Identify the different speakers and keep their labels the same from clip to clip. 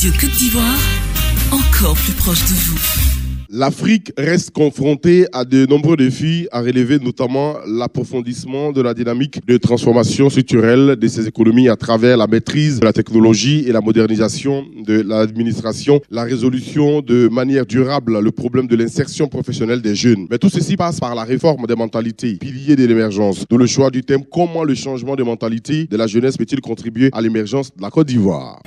Speaker 1: Radio Côte d'Ivoire, encore plus proche de vous.
Speaker 2: L'Afrique reste confrontée à de nombreux défis à relever, notamment l'approfondissement de la dynamique de transformation structurelle de ses économies à travers la maîtrise de la technologie et la modernisation de l'administration, la résolution de manière durable le problème de l'insertion professionnelle des jeunes. Mais tout ceci passe par la réforme des mentalités, pilier de l'émergence. D'où le choix du thème « Comment le changement de mentalité de la jeunesse peut-il contribuer à l'émergence de la Côte d'Ivoire ?»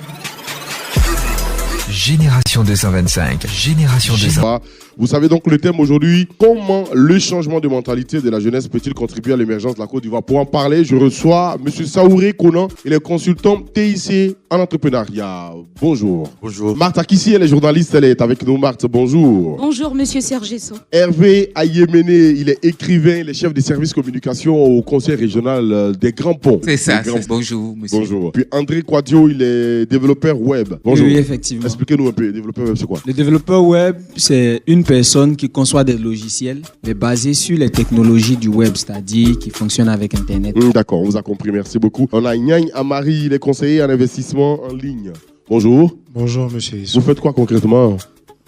Speaker 3: Génération 225, Génération 225.
Speaker 2: Vous savez donc le thème aujourd'hui, comment le changement de mentalité de la jeunesse peut-il contribuer à l'émergence de la Côte d'Ivoire? Pour en parler, je reçois M. Saouré Konan, il est consultant TIC en entrepreneuriat. Bonjour.
Speaker 4: Bonjour.
Speaker 2: Marthe Akissi, elle est journaliste, elle est avec nous. Marthe, bonjour.
Speaker 5: Bonjour, monsieur Sergesso.
Speaker 2: Hervé Ayemene, il est écrivain, il est chef des services communication au conseil régional des Grands Ponts.
Speaker 4: C'est ça, bonjour, monsieur.
Speaker 2: Bonjour. Puis André Quadio, il est développeur web. Bonjour.
Speaker 6: Oui, effectivement.
Speaker 2: Expliquez-nous un peu, développeur web, c'est quoi?
Speaker 6: Le développeur web, c'est une personne qui conçoit des logiciels, mais basés sur les technologies du web, c'est-à-dire qui fonctionnent avec Internet.
Speaker 2: D'accord, on vous a compris, merci beaucoup. On a Nyagne Amari, il est conseiller en investissement en ligne. Bonjour.
Speaker 7: Bonjour, monsieur Issou.
Speaker 2: Vous faites quoi concrètement?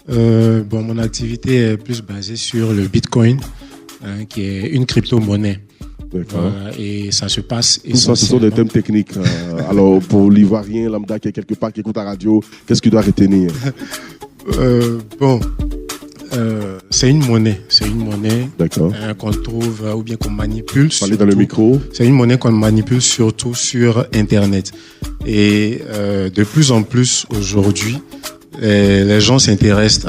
Speaker 7: Mon activité est plus basée sur le Bitcoin, qui est une crypto-monnaie.
Speaker 2: D'accord.
Speaker 7: Et ça se passe
Speaker 2: Tout ça, ce sont des thèmes techniques. Alors, pour l'Ivoirien lambda qui est quelque part, qui écoute la radio, qu'est-ce qu'il doit retenir?
Speaker 7: C'est une monnaie. C'est une monnaie qu'on trouve ou bien qu'on manipule.
Speaker 2: Parlez dans le micro.
Speaker 7: C'est une monnaie qu'on manipule surtout sur Internet. Et de plus en plus aujourd'hui, les gens s'intéressent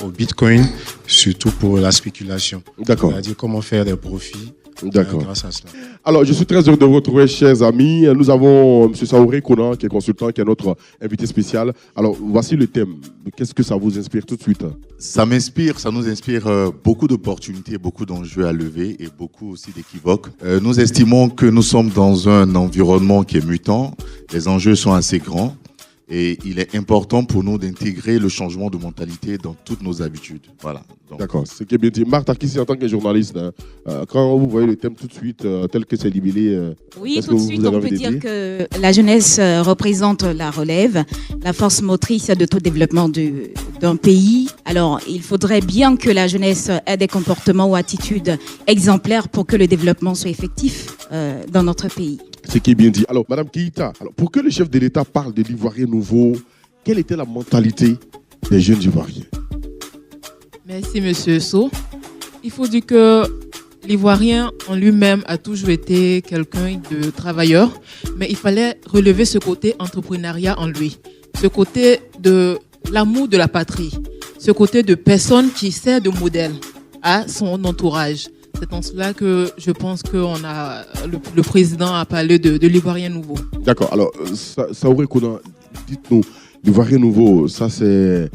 Speaker 7: au Bitcoin, surtout pour la spéculation.
Speaker 2: D'accord.
Speaker 7: C'est-à-dire comment faire des profits.
Speaker 2: D'accord.
Speaker 7: Grâce à cela.
Speaker 2: Alors, je suis très heureux de vous retrouver, chers amis. Nous avons M. Saouré Konan, qui est consultant, qui est notre invité spécial. Alors, voici le thème. Qu'est-ce que ça vous inspire tout de suite?
Speaker 4: Ça nous inspire beaucoup d'opportunités, beaucoup d'enjeux à lever et beaucoup aussi d'équivoques. Nous estimons que nous sommes dans un environnement qui est mutant. Les enjeux sont assez grands. Et il est important pour nous d'intégrer le changement de mentalité dans toutes nos habitudes. Voilà.
Speaker 2: D'accord, c'est qui est bien dit. Marthe Akissi, en tant que journaliste, quand vous voyez le thème tout de suite, tel que c'est libellé,
Speaker 5: oui, tout de suite, on peut dire que la jeunesse représente la relève, la force motrice de tout développement d'un pays. Alors, il faudrait bien que la jeunesse ait des comportements ou attitudes exemplaires pour que le développement soit effectif dans notre pays.
Speaker 2: C'est qui est bien dit. Alors, Madame Keïta, pour que le chef de l'État parle de l'Ivoirien nouveau, quelle était la mentalité des jeunes Ivoiriens?
Speaker 8: Merci, monsieur So. Il faut dire que l'Ivoirien en lui-même a toujours été quelqu'un de travailleur, mais il fallait relever ce côté entrepreneuriat en lui, ce côté de l'amour de la patrie, ce côté de personne qui sert de modèle à son entourage. C'est en cela que je pense que le président a parlé de l'Ivoirien nouveau. D'accord.
Speaker 2: Alors, Saouré Konan, dites-nous, l'Ivoirien nouveau, ça c'est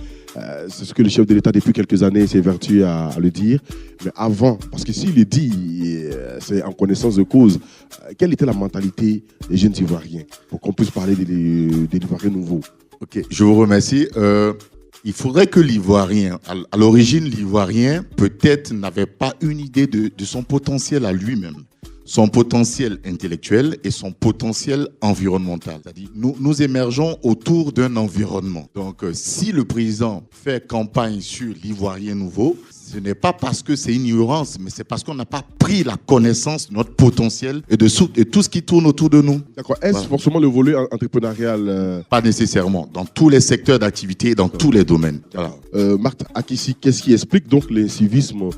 Speaker 2: ce que le chef de l'État depuis quelques années s'est vertu à le dire. Mais avant, parce que s'il le dit, c'est en connaissance de cause, quelle était la mentalité des jeunes Ivoiriens pour qu'on puisse parler de l'Ivoirien nouveau?
Speaker 4: Ok, je vous remercie. Il faudrait que l'Ivoirien, à l'origine, l'Ivoirien peut-être n'avait pas une idée de son potentiel à lui-même, son potentiel intellectuel et son potentiel environnemental. C'est-à-dire, nous émergeons autour d'un environnement. Donc, si le président fait campagne sur l'Ivoirien nouveau, ce n'est pas parce que c'est une ignorance, mais c'est parce qu'on n'a pas pris la connaissance de notre potentiel et de tout ce qui tourne autour de nous.
Speaker 2: D'accord. Est-ce forcément le volet entrepreneurial?
Speaker 4: Pas nécessairement. Dans tous les secteurs d'activité, dans tous les domaines.
Speaker 2: Voilà. Marthe Akissi, qu'est-ce qui explique donc l'incivisme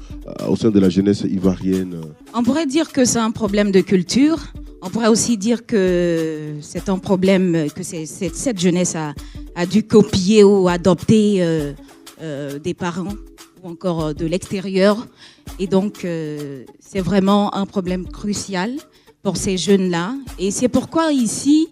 Speaker 2: au sein de la jeunesse ivoirienne?
Speaker 5: On pourrait dire que c'est un problème de culture. On pourrait aussi dire que c'est un problème que cette jeunesse a dû copier ou adopter des parents ou encore de l'extérieur. Et donc, c'est vraiment un problème crucial pour ces jeunes-là. Et c'est pourquoi ici,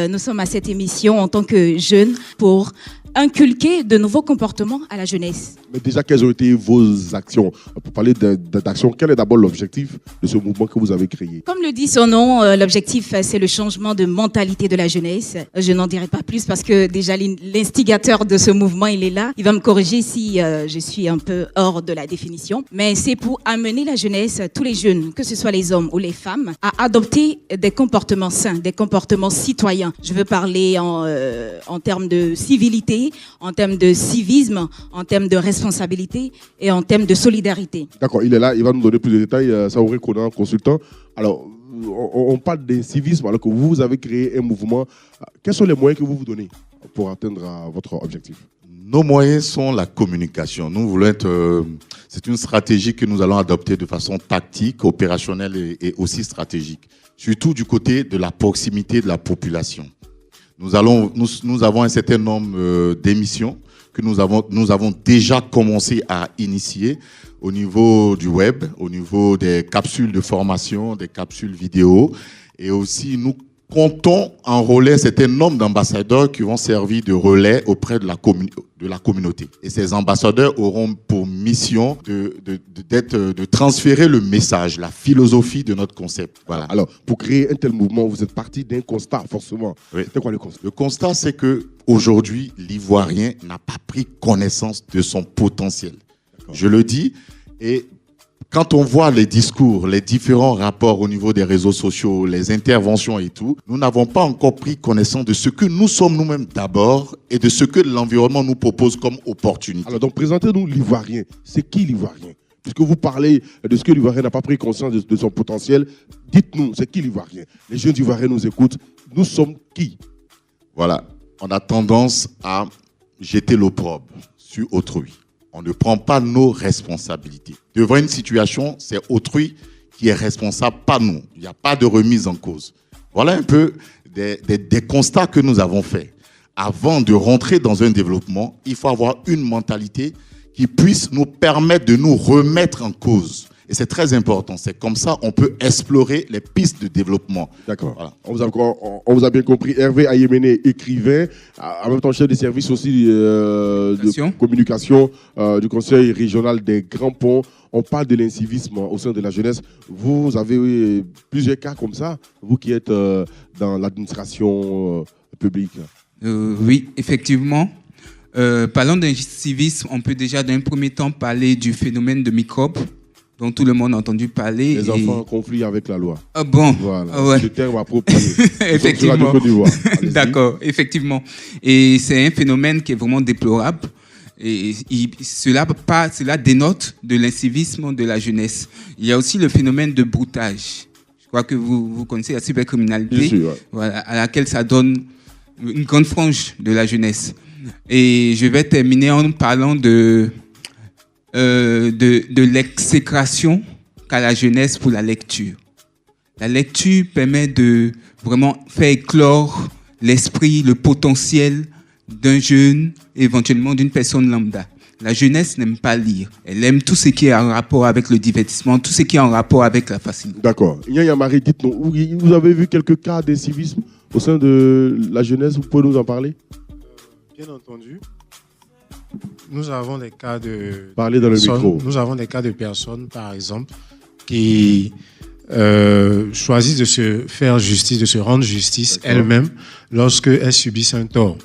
Speaker 5: nous sommes à cette émission en tant que jeunes pour inculquer de nouveaux comportements à la jeunesse.
Speaker 2: Mais déjà, quelles ont été vos actions? Pour parler d'actions, quel est d'abord l'objectif de ce mouvement que vous avez créé?
Speaker 5: Comme le dit son nom, l'objectif, c'est le changement de mentalité de la jeunesse. Je n'en dirai pas plus parce que déjà l'instigateur de ce mouvement, il est là. Il va me corriger si je suis un peu hors de la définition. Mais c'est pour amener la jeunesse, tous les jeunes, que ce soit les hommes ou les femmes, à adopter des comportements sains, des comportements citoyens. Je veux parler en termes de civilité, en termes de civisme, en termes de responsabilité et en termes de solidarité.
Speaker 2: D'accord, il est là, il va nous donner plus de détails. Saouré Konan, consultant. Alors, on parle d'incivisme alors que vous avez créé un mouvement. Quels sont les moyens que vous vous donnez pour atteindre votre objectif?
Speaker 4: Nos moyens sont la communication. Nous voulons être. C'est une stratégie que nous allons adopter de façon tactique, opérationnelle et aussi stratégique. Surtout du côté de la proximité de la population. Nous avons un certain nombre d'émissions que nous avons déjà commencé à initier au niveau du web, au niveau des capsules de formation, des capsules vidéo. Et aussi, nous comptons enrôler un certain nombre d'ambassadeurs qui vont servir de relais auprès de la communauté. Et ces ambassadeurs auront pour mission de transférer le message, la philosophie de notre concept. Voilà.
Speaker 2: Alors, pour créer un tel mouvement, vous êtes parti d'un constat, forcément.
Speaker 4: Oui.
Speaker 2: C'était quoi le constat? Le
Speaker 4: constat, c'est que aujourd'hui, l'Ivoirien n'a pas pris connaissance de son potentiel. Je le dis, et quand on voit les discours, les différents rapports au niveau des réseaux sociaux, les interventions et tout, nous n'avons pas encore pris connaissance de ce que nous sommes nous-mêmes d'abord et de ce que l'environnement nous propose comme opportunité.
Speaker 2: Alors donc, présentez-nous l'Ivoirien. C'est qui l'Ivoirien? Puisque vous parlez de ce que l'Ivoirien n'a pas pris conscience de son potentiel, dites-nous, c'est qui l'Ivoirien? Les jeunes Ivoiriens nous écoutent. Nous sommes qui?
Speaker 4: Voilà. On a tendance à jeter l'opprobre sur autrui. On ne prend pas nos responsabilités. Devant une situation, c'est autrui qui est responsable, pas nous. Il n'y a pas de remise en cause. Voilà un peu des constats que nous avons faits. Avant de rentrer dans un développement, il faut avoir une mentalité qui puisse nous permettre de nous remettre en cause. Et c'est très important. C'est comme ça qu'on peut explorer les pistes de développement.
Speaker 2: D'accord. Voilà. On vous a bien compris. Hervé Ayemene, écrivain, en même temps chef des services aussi de communication du Conseil régional des Grands Ponts. On parle de l'incivisme au sein de la jeunesse. Vous avez plusieurs cas comme ça, vous qui êtes dans l'administration publique.
Speaker 9: Oui, effectivement. Parlant d'incivisme, on peut déjà d'un premier temps parler du phénomène de microbes, dont tout le monde a entendu parler.
Speaker 2: Les enfants en conflit avec la loi.
Speaker 9: Ah bon.
Speaker 2: Voilà,
Speaker 9: ouais.
Speaker 2: c'est le terme approprié.
Speaker 9: Effectivement. D'accord, effectivement. Et c'est un phénomène qui est vraiment déplorable. Et cela dénote de l'incivisme de la jeunesse. Il y a aussi le phénomène de broutage. Je crois que vous connaissez la cybercriminalité,
Speaker 2: sûr, ouais.
Speaker 9: Voilà, à laquelle ça donne une grande frange de la jeunesse. Et je vais terminer en parlant de l'exécration qu'a la jeunesse pour la lecture. La lecture permet de vraiment faire éclore l'esprit, le potentiel d'un jeune, éventuellement d'une personne lambda. La jeunesse n'aime pas lire. Elle aime tout ce qui est en rapport avec le divertissement, tout ce qui est en rapport avec la facilité.
Speaker 2: D'accord. Yaya Marie, dites-nous, vous avez vu quelques cas d'incivisme au sein de la jeunesse? Vous pouvez nous en parler?
Speaker 7: Bien entendu. Nous avons des cas de...
Speaker 2: Parlez dans le micro.
Speaker 7: Nous avons des cas de personnes, par exemple, qui choisissent de se faire justice, de se rendre justice elles-mêmes lorsqu'elles subissent un tort.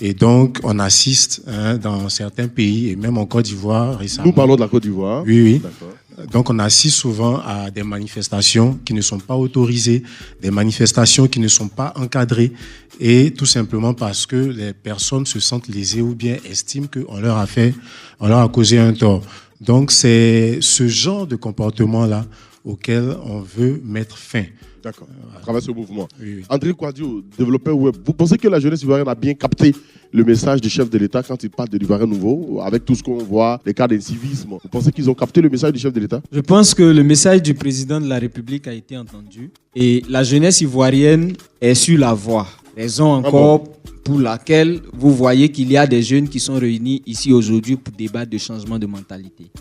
Speaker 7: Et donc, on assiste dans certains pays, et même en Côte d'Ivoire récemment.
Speaker 2: Nous parlons de la Côte d'Ivoire.
Speaker 7: Oui, oui.
Speaker 2: D'accord.
Speaker 7: Donc, on assiste souvent à des manifestations qui ne sont pas autorisées, des manifestations qui ne sont pas encadrées, et tout simplement parce que les personnes se sentent lésées ou bien estiment qu'on leur a causé un tort. Donc, c'est ce genre de comportement-là auquel on veut mettre fin.
Speaker 2: D'accord, à travers ce mouvement.
Speaker 7: Oui, oui.
Speaker 2: André Kouadio, développeur web, vous pensez que la jeunesse ivoirienne a bien capté le message du chef de l'État quand il parle de l'Ivoirien nouveau, avec tout ce qu'on voit, les cas d'incivisme? Vous pensez qu'ils ont capté le message du chef de l'État?
Speaker 6: Je pense que le message du président de la République a été entendu et la jeunesse ivoirienne est sur la voie. Raison encore pour laquelle vous voyez qu'il y a des jeunes qui sont réunis ici aujourd'hui pour débattre de changement de mentalité.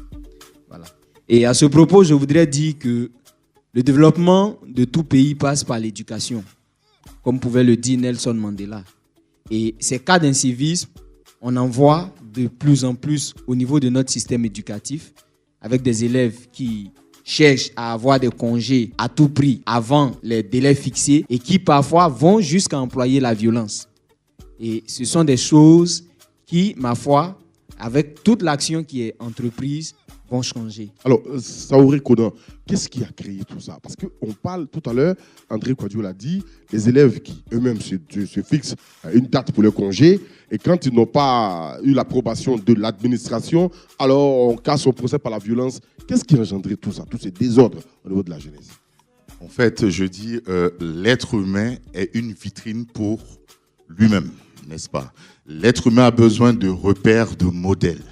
Speaker 6: Voilà. Et à ce propos, je voudrais dire que le développement de tout pays passe par l'éducation, comme pouvait le dire Nelson Mandela. Et ces cas d'incivisme on en voit de plus en plus au niveau de notre système éducatif, avec des élèves qui cherchent à avoir des congés à tout prix avant les délais fixés et qui parfois vont jusqu'à employer la violence. Et ce sont des choses qui, ma foi, avec toute l'action qui est entreprise, vont changer.
Speaker 2: Alors, Saoré Konan, qu'est-ce qui a créé tout ça? Parce qu'on parle tout à l'heure, André Kouadio l'a dit, les élèves qui eux-mêmes se fixent une date pour le congé, et quand ils n'ont pas eu l'approbation de l'administration, alors on casse au procès par la violence. Qu'est-ce qui a engendré tout ça, tous ces désordres au niveau de la jeunesse?
Speaker 4: En fait, je dis, l'être humain est une vitrine pour lui-même, n'est-ce pas? L'être humain a besoin de repères, de modèles.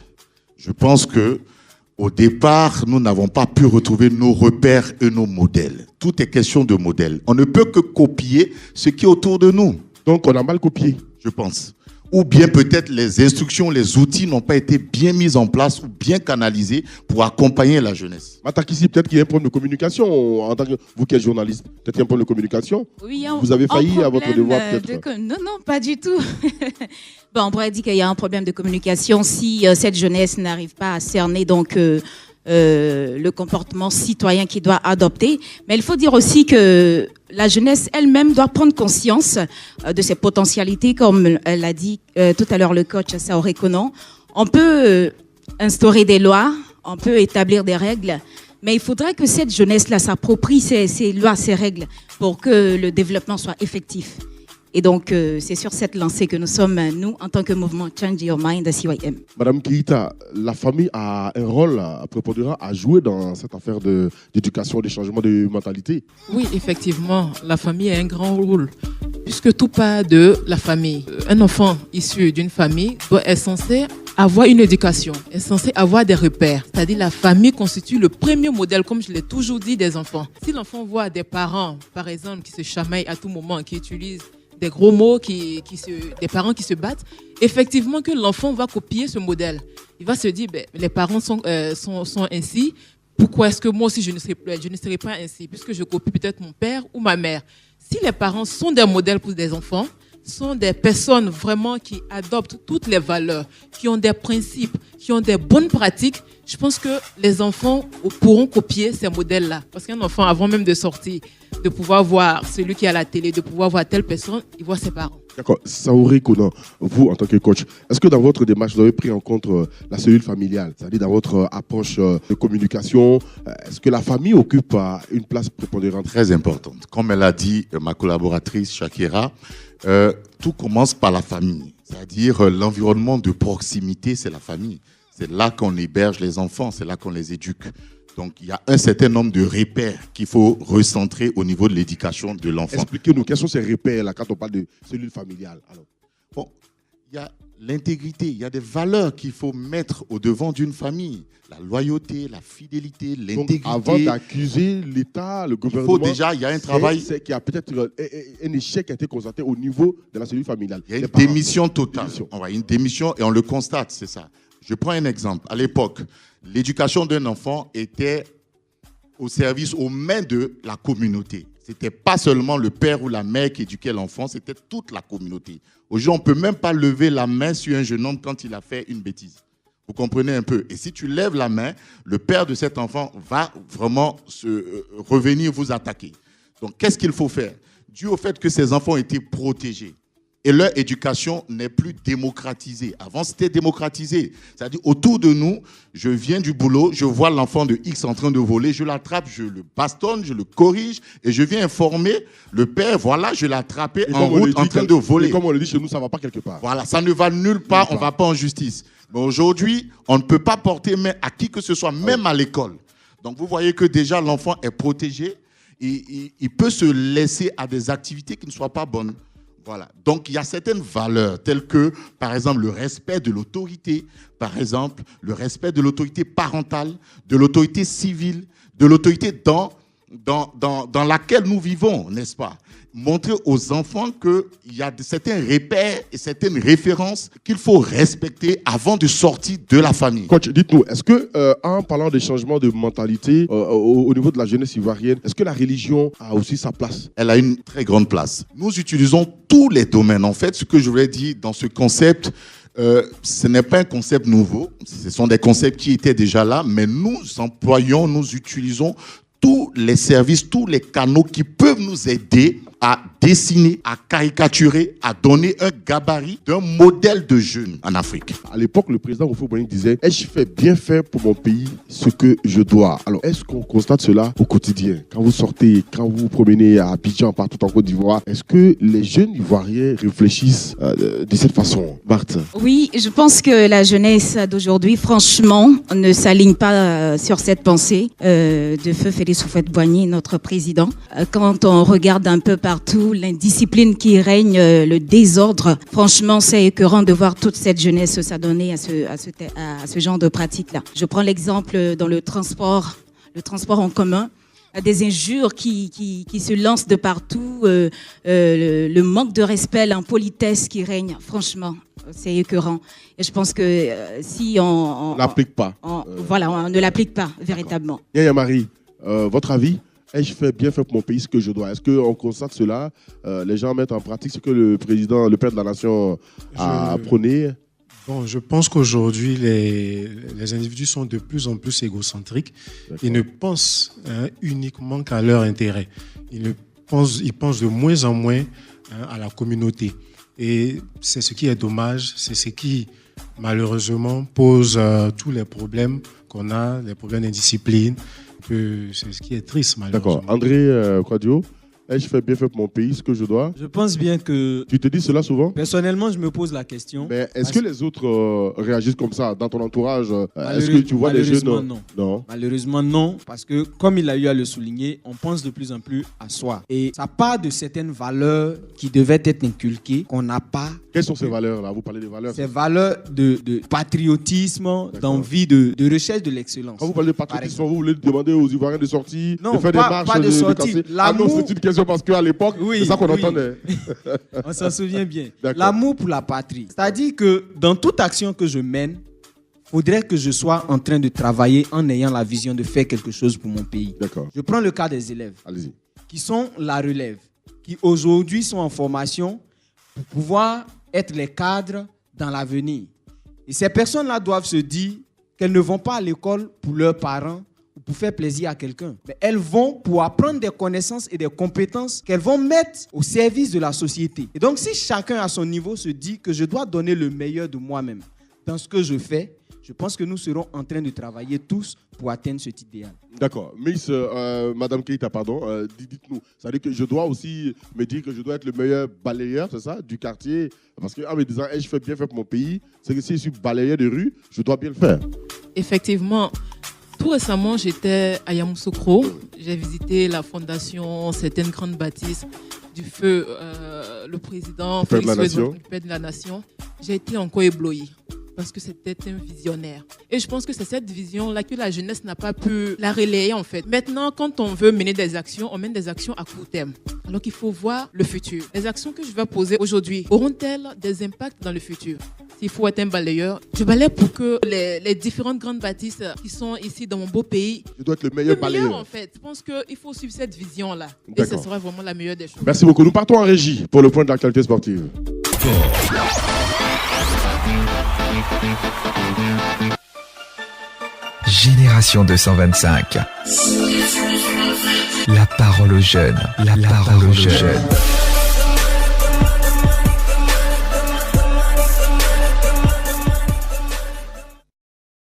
Speaker 4: Je pense que au départ, nous n'avons pas pu retrouver nos repères et nos modèles. Tout est question de modèles. On ne peut que copier ce qui est autour de nous.
Speaker 2: Donc, on a mal copié,
Speaker 4: je pense. Ou bien peut-être les instructions, les outils n'ont pas été bien mis en place ou bien canalisés pour accompagner la jeunesse.
Speaker 2: Matakissi, peut-être qu'il y a un problème de communication, en tant que vous qui êtes journaliste. Peut-être qu'il y a un problème de communication.
Speaker 5: Oui,
Speaker 2: vous avez failli à votre devoir, peut-être.
Speaker 5: Non, pas du tout. Bon, on pourrait dire qu'il y a un problème de communication si cette jeunesse n'arrive pas à cerner donc le comportement citoyen qu'il doit adopter. Mais il faut dire aussi que la jeunesse elle-même doit prendre conscience de ses potentialités, comme l'a dit tout à l'heure le coach Saoré Konan. On peut instaurer des lois, on peut établir des règles, mais il faudrait que cette jeunesse-là s'approprie ces lois, ces règles, pour que le développement soit effectif. Et donc, c'est sur cette lancée que nous sommes, nous, en tant que mouvement Change Your Mind à CYM.
Speaker 2: Madame Keïta, la famille a un rôle prépondérant à jouer dans cette affaire d'éducation, de changement de mentalité.
Speaker 8: Oui, effectivement, la famille a un grand rôle, puisque tout part de la famille. Un enfant issu d'une famille doit être censé avoir une éducation, est censé avoir des repères. C'est-à-dire la famille constitue le premier modèle, comme je l'ai toujours dit, des enfants. Si l'enfant voit des parents, par exemple, qui se chamaillent à tout moment, qui utilisent des gros mots, des parents qui se battent, effectivement que l'enfant va copier ce modèle. Il va se dire, les parents sont ainsi, pourquoi est-ce que moi aussi je ne serai pas ainsi, puisque je copie peut-être mon père ou ma mère. Si les parents sont des modèles pour des enfants, sont des personnes vraiment qui adoptent toutes les valeurs, qui ont des principes, qui ont des bonnes pratiques, je pense que les enfants pourront copier ces modèles-là. Parce qu'un enfant, avant même de sortir, de pouvoir voir celui qui est à la télé, de pouvoir voir telle personne, il voit ses parents.
Speaker 2: D'accord. Saoré Konan, vous, en tant que coach, est-ce que dans votre démarche, vous avez pris en compte la cellule familiale, c'est-à-dire dans votre approche de communication, est-ce que la famille occupe une place prépondérante?
Speaker 4: Très importante. Comme elle a dit, ma collaboratrice Shakira, tout commence par la famille. C'est-à-dire l'environnement de proximité, c'est la famille. C'est là qu'on héberge les enfants, c'est là qu'on les éduque. Donc, il y a un certain nombre de repères qu'il faut recentrer au niveau de l'éducation de l'enfant.
Speaker 2: Expliquez-nous, quels sont ces repères-là quand on parle de cellule familiale? Alors,
Speaker 4: bon, il y a l'intégrité, il y a des valeurs qu'il faut mettre au devant d'une famille. La loyauté, la fidélité, l'intégrité.
Speaker 2: Donc, avant d'accuser l'État, le gouvernement,
Speaker 4: il y a un travail.
Speaker 2: Il y a peut-être un échec qui a été constaté au niveau de la cellule familiale.
Speaker 4: Il y a une démission totale. Une démission et on le constate, c'est ça. Je prends un exemple. À l'époque, l'éducation d'un enfant était au service, aux mains de la communauté. Ce n'était pas seulement le père ou la mère qui éduquait l'enfant, c'était toute la communauté. Aujourd'hui, on ne peut même pas lever la main sur un jeune homme quand il a fait une bêtise. Vous comprenez un peu? Et si tu lèves la main, le père de cet enfant va vraiment revenir vous attaquer. Donc, qu'est-ce qu'il faut faire? Dû au fait que ces enfants ont été protégés, et leur éducation n'est plus démocratisée. Avant, c'était démocratisé. C'est-à-dire, autour de nous, je viens du boulot, je vois l'enfant de X en train de voler, je l'attrape, je le bastonne, je le corrige, et je viens informer le père, voilà, je l'ai attrapé en route en train de voler.
Speaker 2: Et comme on le dit chez nous, ça ne va pas quelque part.
Speaker 4: Voilà, ça ne va nulle part, on ne va pas en justice. Mais aujourd'hui, on ne peut pas porter main à qui que ce soit, même à l'école. Donc, vous voyez que déjà, l'enfant est protégé, et il peut se laisser à des activités qui ne soient pas bonnes. Voilà. Donc, il y a certaines valeurs telles que, par exemple, le respect de l'autorité, par exemple, le respect de l'autorité parentale, de l'autorité civile, de l'autorité dans laquelle nous vivons, n'est-ce pas? Montrer aux enfants qu'il y a certains repères et certaines références qu'il faut respecter avant de sortir de la famille.
Speaker 2: Coach, dites-nous, est-ce que, en parlant des changements de mentalité au niveau de la jeunesse ivoirienne, est-ce que la religion a aussi sa place?
Speaker 4: Elle a une très grande place. Nous utilisons tous les domaines. En fait, ce que je voulais dire dans ce concept, Ce n'est pas un concept nouveau. Ce sont des concepts qui étaient déjà là, mais nous utilisons tous les services, tous les canaux qui peuvent nous aider à dessiner, à caricaturer, à donner un gabarit d'un modèle de jeune en Afrique.
Speaker 2: À l'époque, le président Houphouët-Boigny disait « Ai-je fait bien faire pour mon pays ce que je dois ?» Alors, est-ce qu'on constate cela au quotidien? Quand vous sortez, quand vous vous promenez à Abidjan, partout en Côte d'Ivoire, est-ce que les jeunes Ivoiriens réfléchissent de cette façon? Marthe?
Speaker 5: Oui, je pense que la jeunesse d'aujourd'hui, franchement, ne s'aligne pas sur cette pensée de feu Félix Houphouët-Boigny, notre président. Quand on regarde un peu partout l'indiscipline qui règne, le désordre, franchement, c'est écœurant de voir toute cette jeunesse s'adonner à ce genre de pratique-là. Je prends l'exemple dans le transport en commun. Des injures qui se lancent de partout, le manque de respect, l'impolitesse qui règne, franchement, c'est écœurant. Et je pense que si on
Speaker 2: l'applique pas,
Speaker 5: voilà, on ne l'applique pas véritablement.
Speaker 2: Yaya Marie, votre avis? Ai-je fait bien fait pour mon pays ce que je dois? Est-ce qu'on constate cela? Les gens mettent en pratique ce que le président, le père de la nation a prôné?
Speaker 7: Bon, je pense qu'aujourd'hui, les individus sont de plus en plus égocentriques. Ils ne pensent uniquement qu'à leur intérêt. Ils pensent de moins en moins à la communauté. Et c'est ce qui est dommage, c'est ce qui, malheureusement, pose tous les problèmes qu'on a, les problèmes d'indiscipline. C'est ce qui est triste, malheureusement.
Speaker 2: D'accord. André Quadio, ai-je fait bien fait pour mon pays ce que je dois?
Speaker 6: Je pense bien que...
Speaker 2: Tu te dis cela souvent?
Speaker 6: Personnellement, je me pose la question.
Speaker 2: Mais est-ce que les autres réagissent comme ça dans ton entourage? Est-ce que tu vois les jeunes?
Speaker 6: Non. Malheureusement, non. Parce que, comme il a eu à le souligner, on pense de plus en plus à soi. Et ça part de certaines valeurs qui devaient être inculquées, qu'on n'a pas.
Speaker 2: Quelles sont ces valeurs-là? Vous parlez des valeurs?
Speaker 6: Ces valeurs de patriotisme, d'envie de recherche de l'excellence.
Speaker 2: Quand vous parlez de patriotisme, vous voulez demander aux Ivoiriens de sortir,
Speaker 6: non,
Speaker 2: de faire des marches,
Speaker 6: pas de sortie.
Speaker 2: Ah non, c'est une question parce qu'à l'époque, c'est ça qu'on entendait.
Speaker 6: On s'en souvient bien. L'amour pour la patrie. C'est-à-dire que dans toute action que je mène, il faudrait que je sois en train de travailler en ayant la vision de faire quelque chose pour mon pays.
Speaker 2: D'accord.
Speaker 6: Je prends le cas des élèves.
Speaker 2: Allez-y.
Speaker 6: Qui sont la relève, qui aujourd'hui sont en formation pour pouvoir être les cadres dans l'avenir. Et ces personnes-là doivent se dire qu'elles ne vont pas à l'école pour leurs parents ou pour faire plaisir à quelqu'un. Mais elles vont pour apprendre des connaissances et des compétences qu'elles vont mettre au service de la société. Et donc, si chacun à son niveau se dit que je dois donner le meilleur de moi-même dans ce que je fais, je pense que nous serons en train de travailler tous pour atteindre cet idéal. D'accord.
Speaker 2: Miss, Madame Keita, pardon, dites-nous. Ça veut dire que je dois aussi me dire que je dois être le meilleur balayeur, c'est ça, du quartier? Parce qu'en me disant, hey, je fais bien faire pour mon pays, c'est que si je suis balayeur de rue, je dois bien le faire.
Speaker 8: Effectivement. Tout récemment, j'étais à Yamoussoukro. J'ai visité la fondation, certaines grandes bâtisses du feu, le président,
Speaker 2: le
Speaker 8: père de la nation. J'ai été encore ébloui parce que c'était un visionnaire. Et je pense que c'est cette vision-là que la jeunesse n'a pas pu la relayer en fait. Maintenant, quand on veut mener des actions, on mène des actions à court terme. Alors qu'il faut voir le futur. Les actions que je vais poser aujourd'hui auront-elles des impacts dans le futur? S'il faut être un balayeur, je balaye pour que les différentes grandes bâtisses qui sont ici dans mon beau pays...
Speaker 2: Je dois être le meilleur balayeur.
Speaker 8: En fait. Je pense qu'il faut suivre cette vision-là. Et ce sera vraiment la meilleure des choses.
Speaker 2: Merci beaucoup. Nous partons en régie pour le point de l'actualité sportive.
Speaker 3: Génération 225. La parole aux jeunes. La parole aux jeunes.